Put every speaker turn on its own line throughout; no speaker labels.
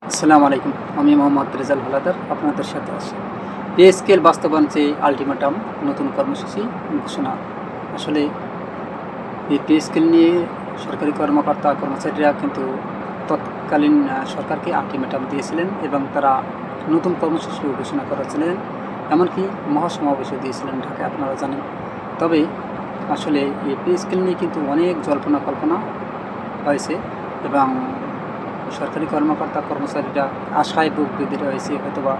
আসসালামু আলাইকুম। আমি মোহাম্মদ রেজাল হালাদার আপনাদের সাথে আছি। পে স্কেল বাস্তবায়ন যে আল্টিমেটাম নতুন কর্মসূচি ঘোষণা। আসলে এই পে স্কেল নিয়ে সরকারি কর্মকর্তা কর্মচারীরা কিন্তু তৎকালীন সরকারকে আল্টিমেটাম দিয়েছিলেন এবং তারা নতুন কর্মসূচিও ঘোষণা করেছিলেন, এমনকি মহাসমাবেশও দিয়েছিলেন ঢাকায়, আপনারা জানেন। তবে আসলে এই পে স্কেল নিয়ে কিন্তু অনেক জল্পনা কল্পনা হয়েছে এবং সরকারি কর্মকর্তা কর্মচারীরা আশায় বুক বেঁধে রয়েছে হয়তোবা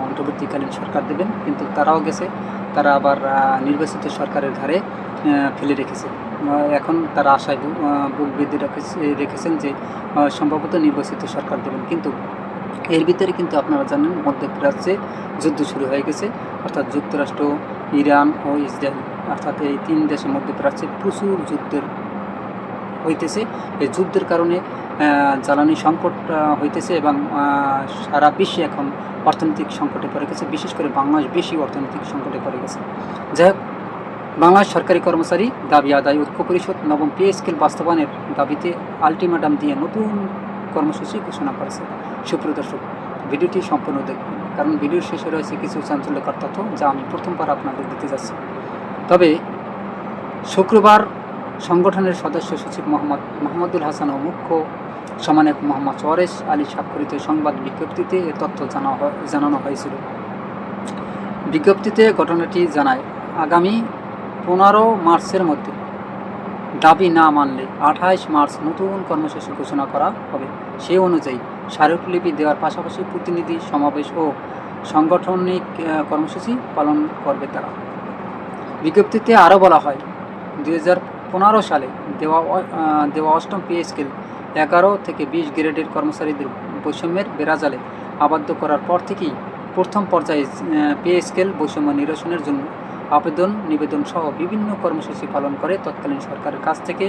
অন্তর্বর্তীকালীন সরকার দেবেন, কিন্তু তারাও গেছে, তারা আবার নির্বাচিত সরকারের ঘাড়ে ফেলে রেখেছে। এখন তারা আশায় বুক বেঁধে রেখেছেন যে সম্ভবত নির্বাচিত সরকার দেবেন, কিন্তু এর ভিতরে কিন্তু আপনারা জানেন মধ্যপ্রাচ্যে যুদ্ধ শুরু হয়ে গেছে, অর্থাৎ যুক্তরাষ্ট্র, ইরান ও ইসরায়েল, অর্থাৎ এই তিন দেশের মধ্যপ্রাচ্যে প্রচুর যুদ্ধের হইতেছে। এই যুদ্ধের কারণে জ্বালানি সংকট হইতেছে এবং সারা বিশ্বে এখন অর্থনৈতিক সংকটে পড়ে গেছে, বিশেষ করে বাংলাদেশ বেশি অর্থনৈতিক সংকটে পড়ে গেছে। যাই হোক, বাংলাদেশ সরকারি কর্মচারী দাবি আদায় ঐক্য পরিষদ নবম পে স্কেল বাস্তবায়নের দাবিতে আল্টিমেটাম দিয়ে নতুন কর্মসূচি ঘোষণা করেছে। সুপ্রিয় দর্শক, ভিডিওটি সম্পূর্ণ দেখবেন, কারণ ভিডিওর শেষে রয়েছে কিছু চাঞ্চল্যকর তথ্য যা আমি প্রথমবার আপনাদের দিতে যাচ্ছি। তবে শুক্রবার সংগঠনের সদস্য সচিব মোহাম্মদুল হাসান ও মুখ্য সমন্বয়ক মোহাম্মদ ওয়ারেস আলী স্বাক্ষরিত সংবাদ বিজ্ঞপ্তিতে এ তথ্য জানানো হয়েছিল। বিজ্ঞপ্তিতে ঘটনাটি জানায়, আগামী 15 মার্চের মধ্যে দাবি না মানলে 28 মার্চ নতুন কর্মসূচি ঘোষণা করা হবে। সেই অনুযায়ী স্মারকলিপি দেওয়ার পাশাপাশি প্রতিনিধি সমাবেশ ও সাংগঠনিক কর্মসূচি পালন করবে তারা। বিজ্ঞপ্তিতে আরও বলা হয়, 2015 সালে দেওয়া অষ্টম পে স্কেল 11 থেকে 20 গ্রেডের কর্মচারীদের বৈষম্যের বেড়াজালে আবদ্ধ করার পর থেকেই প্রথম পর্যায়ে পে স্কেল বৈষম্য নিরসনের জন্য নিবেদন সহ বিভিন্ন কর্মসূচি পালন করে তৎকালীন সরকারের কাছ থেকে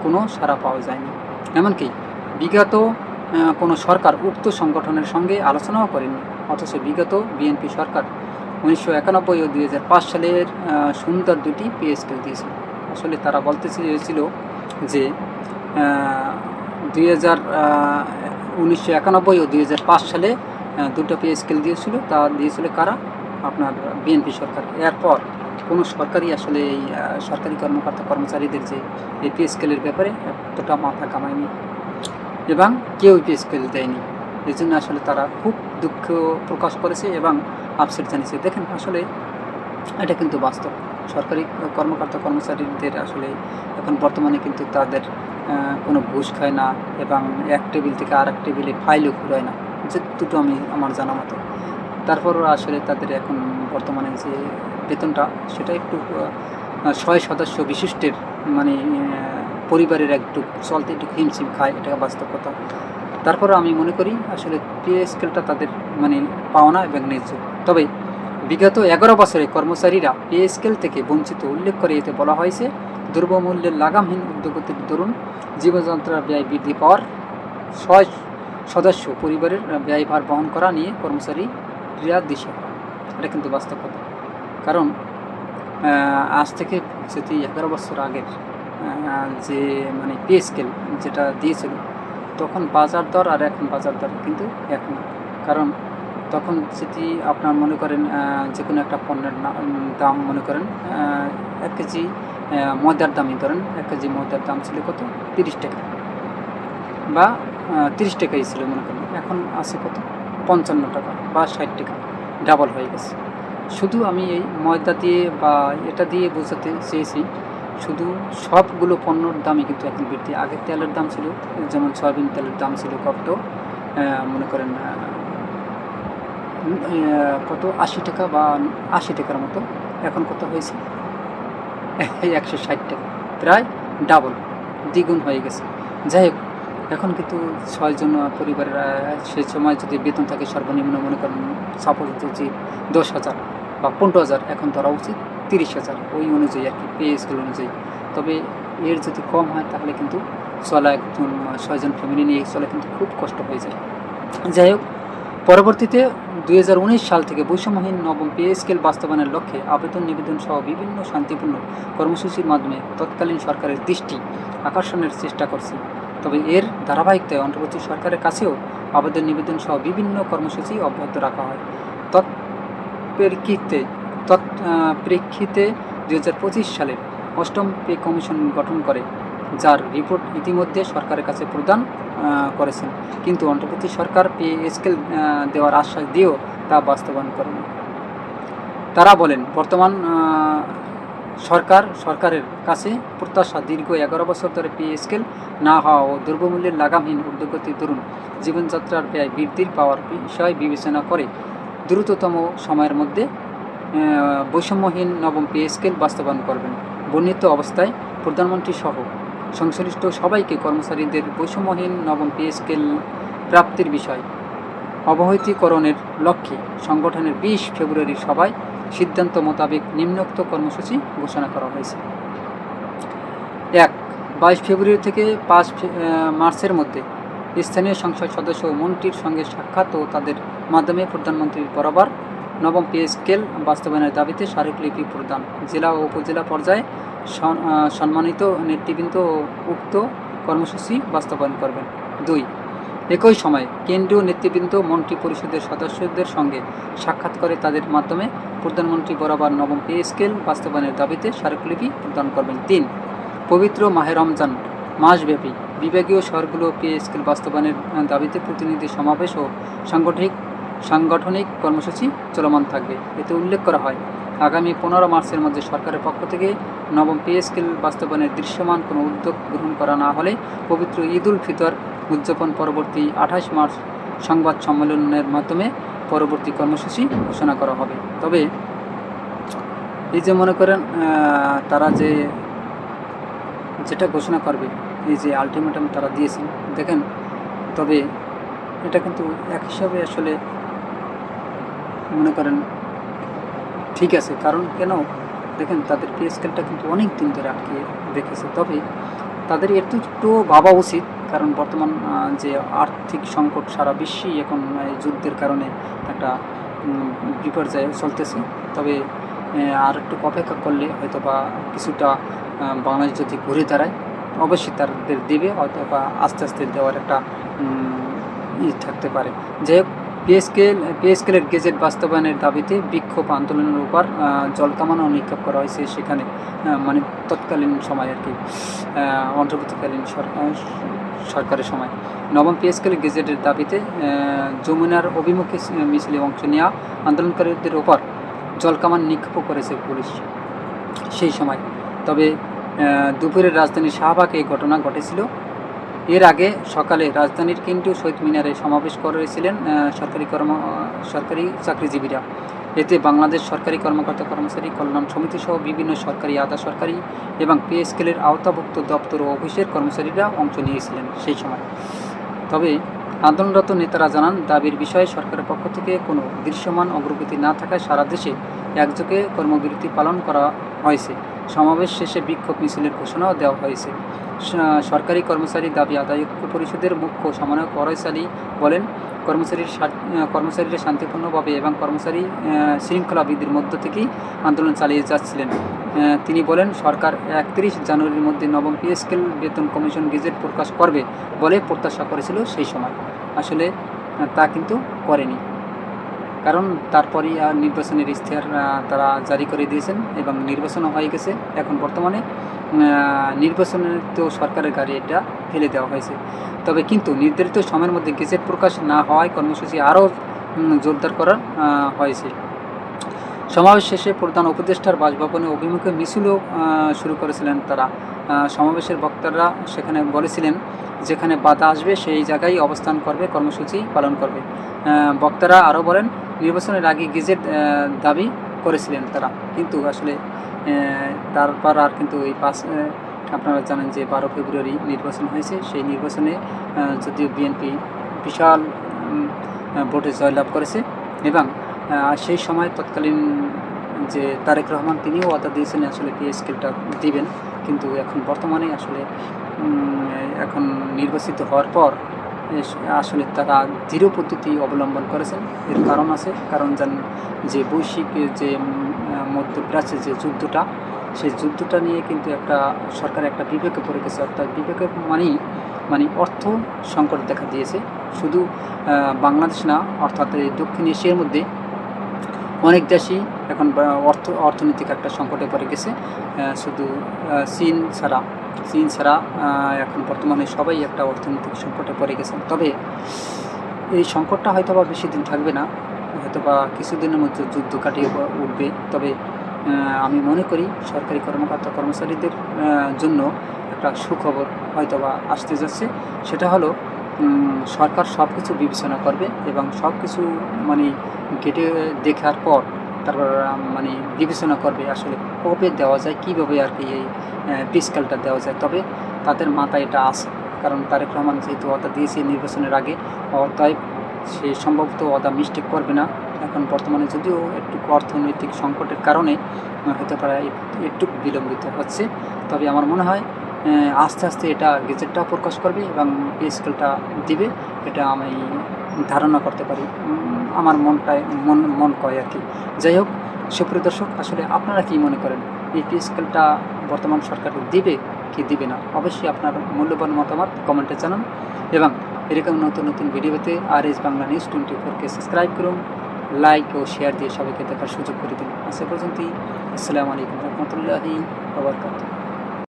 কোনো সাড়া পাওয়া যায়নি। এমনকি বিগত কোনো সরকার উক্ত সংগঠনের সঙ্গে আলোচনাও করেনি। অথচ বিগত বিএনপি সরকার 1991 ও 2005 সালের সুন্দর দুটি পে স্কেল দিয়েছিল। আসলে তারা বলতে চেয়েছিল যে 1991 ও 2005 সালে দুটো পে স্কেল দিয়েছিল, তা দিয়েছিল কারা? আপনার বিএনপি সরকার। এরপর কোনো সরকারই আসলে এই সরকারি কর্মকর্তা কর্মচারীদের যে এই পে স্কেলের ব্যাপারে এতটা মাথা কামায়নি এবং কেউ পে স্কেল দেয়নি। এই জন্য আসলে তারা খুব দুঃখ প্রকাশ করেছে এবং আপসেট জানিয়েছে। দেখেন, আসলে এটা কিন্তু বাস্তব। সরকারি কর্মকর্তা কর্মচারীদের আসলে এখন বর্তমানে কিন্তু তাদের কোনো ঘুষ খায় না এবং এক টেবিল থেকে আর এক টেবিলে ফাইলও ঘুরায় না, যে দুটো আমি আমার জানা মতো। তারপরও আসলে তাদের এখন বর্তমানে যে বেতনটা, সেটা একটু 6 সদস্য বিশিষ্টের মানে পরিবারের একটু চলতে একটু হিমশিম খায়, এটা বাস্তব কথা। তারপরও আমি মনে করি আসলে পে স্কেলটা তাদের মানে পাওনা এবং ন্যায্য। তবে বিগত 11 বছরে কর্মচারীরা পে স্কেল থেকে বঞ্চিত উল্লেখ করে এতে বলা হয়েছে, দ্রব্যমূল্যের লাগামহীন ঊর্ধ্বগতির দরুন জীবনযাত্রার ব্যয় বৃদ্ধি পাওয়ার 6 সদস্য পরিবারের ব্যয়ভার বহন করা নিয়ে কর্মচারীরা দিশেহারা। এটা কিন্তু বাস্তব কথা। কারণ আজ থেকে যদি 11 বছর আগের যে মানে পে স্কেল যেটা দিয়েছিল, তখন বাজার দর আর এখন বাজার দর কিন্তু এক না। কারণ তখন যদি আপনার মনে করেন যে কোনো একটা পণ্যের দাম মনে করেন 1 কেজি ময়দার দামই ধরেন, 1 কেজি ময়দার দাম ছিল কত? 30 টাকা বা 30 টাকাই ছিল মনে করেন। এখন আছে কত? 55 টাকা বা 60 টাকা, ডাবল হয়ে গেছে। শুধু আমি এই ময়দা দিয়ে বা এটা দিয়ে বোঝাতে চেয়েছি, শুধু সবগুলো পণ্যর দামই কিন্তু এখন বৃদ্ধি। আগে তেলের দাম ছিল, যেমন সয়াবিন তেলের দাম ছিল কত মনে করেন কত 80 টাকা বা 80 টাকার মতো, এখন কত হয়েছে? 160 টাকা, প্রায় ডাবল, দ্বিগুণ হয়ে গেছে। যাই হোক, এখন কিন্তু 6 জন পরিবারের সেই সময় যদি বেতন থাকে সর্বনিম্ন মনে করেন সাপোজ যদি 10,000 বা 15,000, এখন ধরা উচিত 30,000, ওই অনুযায়ী আর কি, পে স্কেল অনুযায়ী। তবে এর যদি কম হয় তাহলে কিন্তু চলা একজন 6 জন ফ্যামিলি নিয়ে চলা কিন্তু খুব কষ্ট হয়ে যায়। যাই হোক, পরবর্তীতে 2019 সাল থেকে বৈষম্যহীন নবম পে স্কেল বাস্তবায়নের লক্ষ্যে আবেদন নিবেদন সহ বিভিন্ন শান্তিপূর্ণ কর্মসূচির মাধ্যমে তৎকালীন সরকারের দৃষ্টি আকর্ষণের চেষ্টা করছে। তবে এর ধারাবাহিকতায় অন্তর্বর্তী সরকারের কাছেও আবেদন নিবেদন সহ বিভিন্ন কর্মসূচি অব্যাহত রাখা হয়। তৎপ্রেক্ষিতে 2025 সালে 8ম পে কমিশন গঠন করে, যার রিপোর্ট ইতিমধ্যে সরকারের কাছে প্রদান করেছেন, কিন্তু অন্তর্বর্তী সরকার পে স্কেল দেওয়ার আশ্বাস দিয়েও তা বাস্তবায়ন করেনি। তারা বলেন, বর্তমান সরকারের কাছে প্রত্যাশা দীর্ঘ 11 বছর ধরে পে স্কেল না হওয়া ও দ্রব্যমূল্যের লাগামহীন ঊর্ধ্বগতির দরুন জীবনযাত্রার ব্যয় বৃদ্ধির পাওয়ার বিষয় বিবেচনা করে দ্রুততম সময়ের মধ্যে বৈষম্যহীন নবম পে স্কেল বাস্তবায়ন করবেন। বর্ণিত অবস্থায় প্রধানমন্ত্রী সহ সংশ্লিষ্ট সবাইকে কর্মচারীদের বৈষম্যহীন নবম পে স্কেল প্রাপ্তির বিষয় অবহিতকরণের লক্ষ্যে সংগঠনের 20 ফেব্রুয়ারি সভায় সিদ্ধান্ত মোতাবেক নিম্নোক্ত কর্মসূচি ঘোষণা করা হয়েছে। 22 ফেব্রুয়ারি থেকে 5 মার্চের মধ্যে স্থানীয় সংসদ সদস্য ও মন্ত্রীর সঙ্গে সাক্ষাৎ ও তাদের মাধ্যমে প্রধানমন্ত্রীর বরাবর নবম পে স্কেল বাস্তবায়নের দাবিতে স্মারকলিপি প্রদান। জেলা ও উপজেলা পর্যায়ে সম্মানিত নেতৃবৃন্দ উক্ত কর্মসূচি বাস্তবায়ন করবেন। 2. একই সময়ে কেন্দ্রীয় নেতৃবৃন্দ মন্ত্রী পরিষদের সদস্যদের সঙ্গে সাক্ষাৎ করে তাদের মাধ্যমে প্রধানমন্ত্রী বরাবর নবম পে স্কেল বাস্তবায়নের দাবিতে স্মারকলিপি প্রদান করবেন। 3. পবিত্র মাহে রমজান মাসব্যাপী বিভাগীয় শহরগুলো পে স্কেল বাস্তবায়নের দাবিতে প্রতিনিধি সমাবেশ ও সাংগঠনিক কর্মসূচি চলমান থাকবে। এতে উল্লেখ করা হয়, আগামী 15 মার্চের মধ্যে সরকারের পক্ষ থেকে নবম পে স্কেল বাস্তবায়নের দৃশ্যমান কোনো উদ্যোগ গ্রহণ করা না হলে পবিত্র ঈদ উল ফিতর উদযাপন পরবর্তী 28 মার্চ সংবাদ সম্মেলনের মাধ্যমে পরবর্তী কর্মসূচি ঘোষণা করা হবে। তবে এই যে মনে করেন তারা যেটা ঘোষণা করবে, এই যে আলটিমেটাম তারা দিয়েছেন দেখেন, তবে এটা কিন্তু এক হিসাবে আসলে মনে করেন ঠিক আছে। কারণ কেন দেখেন, তাদের পে স্কেলটা কিন্তু অনেক দিন ধরে আটকে রেখেছে। তবে তাদের একটু ভাবা উচিত, কারণ বর্তমান যে আর্থিক সংকট সারা বিশ্বেই এখন যুদ্ধের কারণে একটা বিপর্যয় চলতেছে। তবে আর একটু অপেক্ষা করলে হয়তো বা কিছুটা বাংলাদেশ যদি ঘুরে দাঁড়ায় অবশ্যই তাদের দেবে, হয়তো বা আস্তে আস্তে দেওয়ার একটা থাকতে পারে। যাই হোক, পে স্কেলের গেজেট বাস্তবায়নের দাবিতে বিক্ষোভ আন্দোলনের উপর জলকামানও নিক্ষেপ করা হয়েছে সেখানে, মানে তৎকালীন সময় আর কি, অন্তর্বর্তীকালীন সরকারের সময়। নবম পে স্কেল গেজেটের দাবিতে যমুনার অভিমুখে মিছিলে অংশ নেওয়া আন্দোলনকারীদের ওপর জলকামান নিক্ষেপ করেছে পুলিশ সেই সময়। তবে দুপুরের রাজধানীর শাহবাগে এই ঘটনা ঘটেছিল। এর আগে সকালে রাজধানীর কেন্দ্রীয় শহীদ মিনারে সমাবেশ করেছিলেন সরকারি চাকরিজীবীরা। এতে বাংলাদেশ সরকারি কর্মকর্তা কর্মচারী কল্যাণ সমিতি সহ বিভিন্ন সরকারি, আধা সরকারি এবং পে স্কেলের আওতাভুক্ত দপ্তর ও অফিসের কর্মচারীরা অংশ নিয়েছিলেন সেই সময়। তবে আন্দোলনরত নেতারা জানান, দাবির বিষয়ে সরকারের পক্ষ থেকে কোনো দৃশ্যমান অগ্রগতি না থাকায় সারা দেশে একযোগে কর্মবিরতি পালন করা হয়েছে। সমাবেশ শেষে বিক্ষোভ মিছিলের ঘোষণাও দেওয়া হয়েছে। সরকারি কর্মচারী দাবি আদায় ঐক্য পরিষদের মুখ্য সমন্বয়ক ওয়ারেস আলী বলেন, কর্মচারীরা শান্তিপূর্ণভাবে এবং কর্মচারী শৃঙ্খলাবিধির মধ্য থেকেই আন্দোলন চালিয়ে যাচ্ছিলেন। তিনি বলেন, সরকার 31 জানুয়ারির মধ্যে নবম পে স্কেল বেতন কমিশন গেজেট প্রকাশ করবে বলে প্রত্যাশা করেছিল সেই সময়। আসলে তা কিন্তু করেনি, কারণ তারপরেই নির্বাচনের ইশতেহার তারা জারি করে দিয়েছেন এবং নির্বাচনও হয়ে গেছে। এখন বর্তমানে নির্বাচনের তো সরকারের গাড়ি এটা ফেলে দেওয়া হয়েছে। তবে কিন্তু নির্ধারিত সময়ের মধ্যে গেজেট প্রকাশ না হওয়ায় কর্মসূচি আরও জোরদার করা হয়েছে। সমাবেশ শেষে প্রধান উপদেষ্টার বাসভবনে অভিমুখে মিছিলও শুরু করেছিলেন তারা। সমাবেশের বক্তারা সেখানে বলেছিলেন, যেখানে বাধা আসবে সেই জায়গায় অবস্থান করবে, কর্মসূচি পালন করবে। বক্তারা আরও বলেন, নির্বাচনের আগে গেজেট দাবি করেছিলেন তারা, কিন্তু আসলে তারপর আর কিন্তু এই আপনারা জানেন যে 12 ফেব্রুয়ারি নির্বাচন হয়েছে। সেই নির্বাচনে যদিও বিএনপি বিশাল ভোটে জয়লাভ করেছে এবং সেই সময় তৎকালীন যে তারেক রহমান তিনিও ওয়াদা দিয়েছেন আসলে পে স্কেলটা দিবেন, কিন্তু এখন বর্তমানে আসলে এখন নির্বাচিত হওয়ার পর আসলে তারা দৃঢ় পদ্ধতি অবলম্বন করেছেন। এর কারণ আছে, কারণ জানেন যে বৈশ্বিক যে মধ্যপ্রাচ্যের যে যুদ্ধটা, সেই যুদ্ধটা নিয়ে কিন্তু একটা সরকার একটা বিবেকে পড়ে গেছে। অর্থাৎ বিবেকে মানেই মানে অর্থ সংকট দেখা দিয়েছে। শুধু বাংলাদেশ না, অর্থাৎ এই দক্ষিণ এশিয়ার মধ্যে অনেক দেশই এখন অর্থনৈতিক একটা সংকটে পড়ে গেছে। শুধু চীন ছাড়া এখন বর্তমানে সবাই একটা অর্থনৈতিক সংকটে পড়ে গেছে। তবে এই সংকটটা হয়তোবা বেশি দিন থাকবে না, হয়তোবা কিছুদিনের মধ্যে যুদ্ধ কাটিয়ে উঠবে। তবে আমি মনে করি সরকারি কর্মকর্তা কর্মচারীদের জন্য একটা সুখবর হয়তোবা আসতে যাচ্ছে। সেটা হলো সরকার সব কিছু বিবেচনা করবে এবং সব কিছু মানে ঘেঁটে দেখার পর তারপর মানে বিবেচনা করবে আসলে কবে দেওয়া যায়, কীভাবে আর কি এই পে স্কেলটা দেওয়া যায়। তবে তাদের মাথায় এটা আছে, কারণ তারেক রহমান যেহেতু ওয়াদা দিয়েছে নির্বাচনের আগে, অতএব সে সম্ভবত ওয়াদা মিস্টেক করবে না। এখন বর্তমানে যদিও একটু অর্থনৈতিক সংকটের কারণে হতে পারে একটু বিলম্বিত হচ্ছে, তবে আমার মনে হয় আস্তে আস্তে এটা গেজেটটাও প্রকাশ করবে এবং পে স্কেলটা দিবে, এটা আমি ধারণা করতে পারি। আমার মন কয় আর কি। যাই হোক, সুপ্রিয় দর্শক, আসলে আপনারা কি মনে করেন এই পে স্কেলটা বর্তমান সরকার দিবে কি দিবে না? অবশ্যই আপনার মূল্যবান মতামত কমেন্টে জানান এবং এরকম নতুন নতুন ভিডিও পেতে RS বাংলা নিউজ 24-কে সাবস্ক্রাইব করুন, লাইক ও শেয়ার দিয়ে সবাইকে দেখার সুযোগ করে দিন। আজ পর্যন্তই। আসসালামু আলাইকুম রহমতুল্লাহি ওয়া বারাকাতুহু।